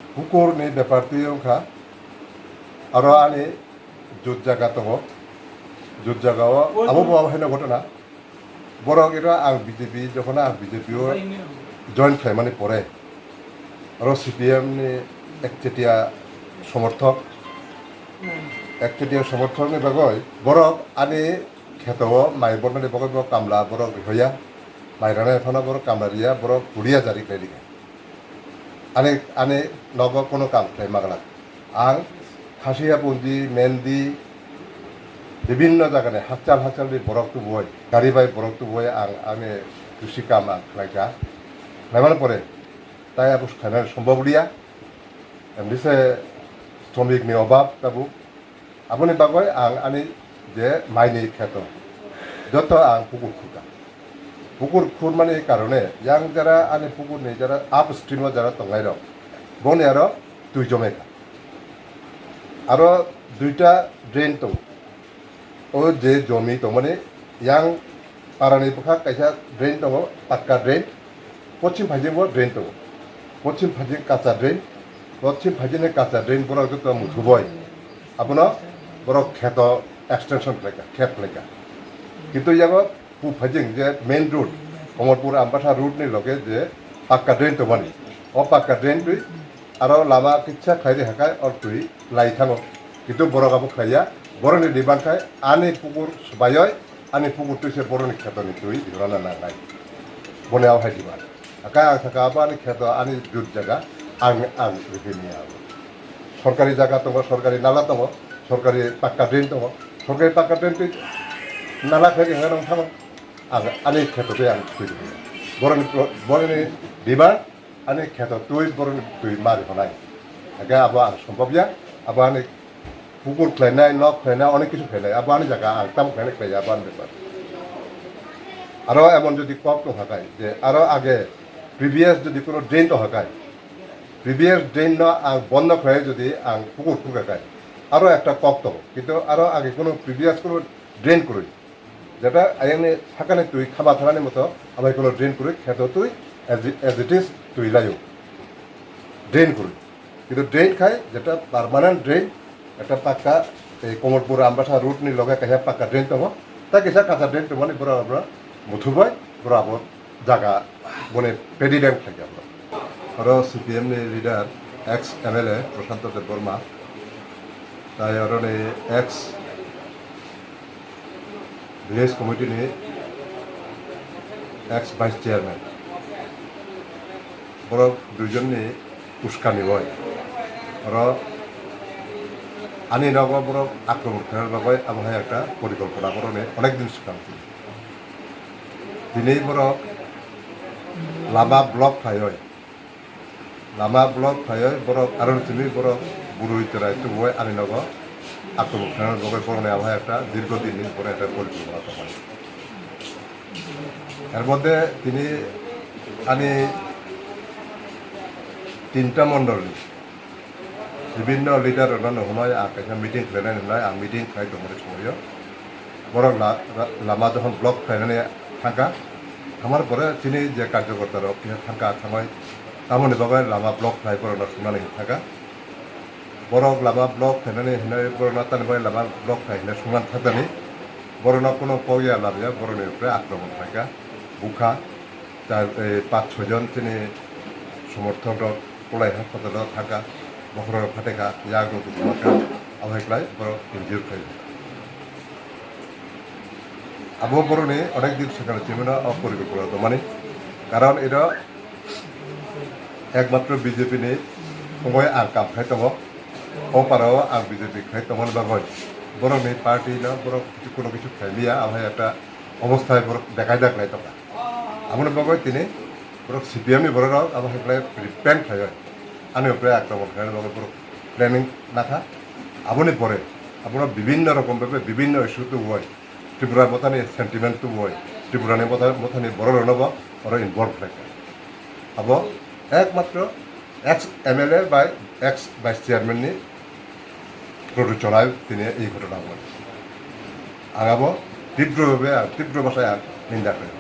Hukur ni berparti ka aro ani jut jaga tongo jut jaga o abo bawa hena ঘটনা borok ira ang BJP যখন ang BJP o join খাইমানি পরে aro CPM ni একচেটিয়া সমর্থক ni bagoi borok ani kheto mai borna ni bagoi borok kamla borok hoya mai rana phana borok kamla ria borok kuria jari kai dike ani nogo kono kam kai magala ang হাসিয়া পুঁজি মেহেন্দি বিভিন্ন জায়গায় হাচাল বরক তো বই গাড়ি by বরক তো বই আমি কৃষি কাম খাইকা খাইবার পরে তাই আবু খাইনার সম্ভব উড়িয়া এমনিসে শ্রমিকনি অভাব তাবু আপনি বাগয় আনি যে মাইনি খেত যত পুকুর খুর মানে এই কারণে ইয়াং যারা আনি পুকুর নেই যারা আপ স্ট্রিমও যারা তঙ্গাই রক বনে আরো দুই জমেকা আরো দুইটা ড্রেন তো ও যে জমি তো মানে ইয়াং পারানি পক্ষা কাইসা ড্রেন দङ পাক্কা ড্রেন পশ্চিম ভাইজিংবো ড্রেন দङ পশ্চিম ভাইজিং কাঁচা ড্রেন পশ্চিম ভাইজিংनि কাঁচা ড্রেন বড় যত মুথুবই আপন বড় ক্ষেত এক্সটেনশন লেখা ক্ষেত লেখা কিন্তু ইয়াগো পু ভাইজিং যে মেইন রুট কমলপুর আমবাসা রুটনি লগে যে পাক্কা ড্রেন তো মানে ও পাক্কা ড্রেন তুই আরো লামা কিচ্ছা খাইরে হাকায় আর তুই লাই থাঙো কিন্তু বড় কাপড় খাইয়া বড়নি ডিমান্ড খাই আনি পুকুর বাইয় আনি পুকুর তুই সে বড়নি খেতনি তুই রানা না নাই বনেও হাই ডিমান্ড আকা আং থাকা আনি খেত আনি জুট জায়গা আং রেখে নিয়ে আবো সরকারি জায়গা দङ সরকারি নালা দङ সরকারি পাক্কা ড্রেন দङ সরকারি পাক্কা ড্রেন তুই নালা খাইরে হাঙ্গা নং থামো আনি খেত তুই আং তুই বড়নি demand ani kheto tui boron tui mari honai aga abo ang সম্ভবয়া abo ani পুকুর খাইনাই নক খাইনাই অনেক কিছু খাইনাই abo ani জায়গা আংতাম খাইনাই খাই abo ani ব্যাপার আরো এমন যদি কম তো হাকায় যে আরো আগে প্রিভিয়াস যদি কোনো ড্রেন তো হাকায় প্রিভিয়াস ড্রেন ন আং বন্ধ খাই যদি আং পুকুর ফুকাকায় আরো একটা কক তো কিন্তু আরো আগে কোনো প্রিভিয়াস কোনো ড্রেন করি যেটা আইনে থাকানে তুই খাবা থাকানের মতো আমি কোনো ড্রেন করি খেতো তুই as it is তুই লাইও ড্রেন করি কিন্তু ড্রেন খাই যেটা পার্মানেন্ট ড্রেন একটা পাক্কা এই কমলপুর আমবাসা রুট নি লগে কাহিয়া পাক্কা ড্রেন দङ তা কিসা কাঁচা ড্রেন তো মানে বড় আমরা মুথুবাই বড় আবার জায়গা বনে পেডি ড্যাম থাকে আমরা আরো সিপিএম নি লিডার এক্স এমএলএ প্রশান্ত দেব বর্মা তাই আরো এক্স ভিলেজ কমিটি নি এক্স ভাইস চেয়ারম্যান বড় দুইজননি উস্কানি হয় আর আনি নগ বড় আক্রমণ করার বাকে আমার একটা পরিকল্পনা করণে অনেকদিন শিখাচ্ছি দিনেই বড় লামা ব্লক খাই হয় লামা ব্লক খাই হয় বড় আর তুমি বড় বুড়ো ইতরাই তো বই আনি নগ আক্রমণ করার বাকে করণে আমার একটা দীর্ঘদিন পরে একটা পরিকল্পনা হয় এর মধ্যে তিনি আনি তিনটা মন্ডল বিভিন্ন লিডার সময় কাইসা মিটিং খাইनाय नुनाय आं मिटिं खाइ दंमोन समाव বড় লামা যখন ব্লক খাইनानै থাকা আমার পরে তিনি যে কার্যকর্তা রক থাকা থামাই তামনি বাগায় লামা ব্লক খাই বড় শুনাनै থাকা বড় লামা ব্লক খাইनानै হিনাय বড় তানবাই লামা ব্লক খাইना শুনান থাকানি বড়না কোনো পগিয়া লামিয়া বড়নিफ्राय আক্রমণ থাকা বুখা তার 5-6 জন তিনি সমর্থক পলাই হাসপাতাল থাকা বখর ফাটেকা ইয়াগ থাকা আবহাইক্লাই বড় ইনজিউর খাই আবু বড়নি অনেক দিন সেখানে চিমেনা অপরিকল্পনা তো মানে কারণ এটা একমাত্র বিজেপি নেই সময় আর কাম খাই দङ অপারাও আর বিজেপি খাই দङ বাগয় বড়নি পার্টি না বড় কিছু কোনো কিছু খাইলিয়া আবহাই একটা অবস্থায় বড় দেখাই দেখলাই টকা আমার বাগয় তিনি বড় সিপিএমনি বড় আবহাইক্লাই প্ল্যান খাই হয় আনি উপরে আক্রমণ খাই বড় প্ল্যানিং নাথা আপনি পরে আপনার বিভিন্ন রকমভাবে বিভিন্ন ইস্যু তো হয় ত্রিপুরার মতানি সেন্টিমেন্ট তো হয় ত্রিপুরানি মতানি বড় রণব বড় ইনভলভ থাকে আব একমাত্র এক্স এমএলএ বা এক্স ভাইস চেয়ারম্যাননি প্ররোচনায় তিনি এই ঘটনা হয় আগাব তীব্রভাবে তীব্র ভাষায় নিন্দা করে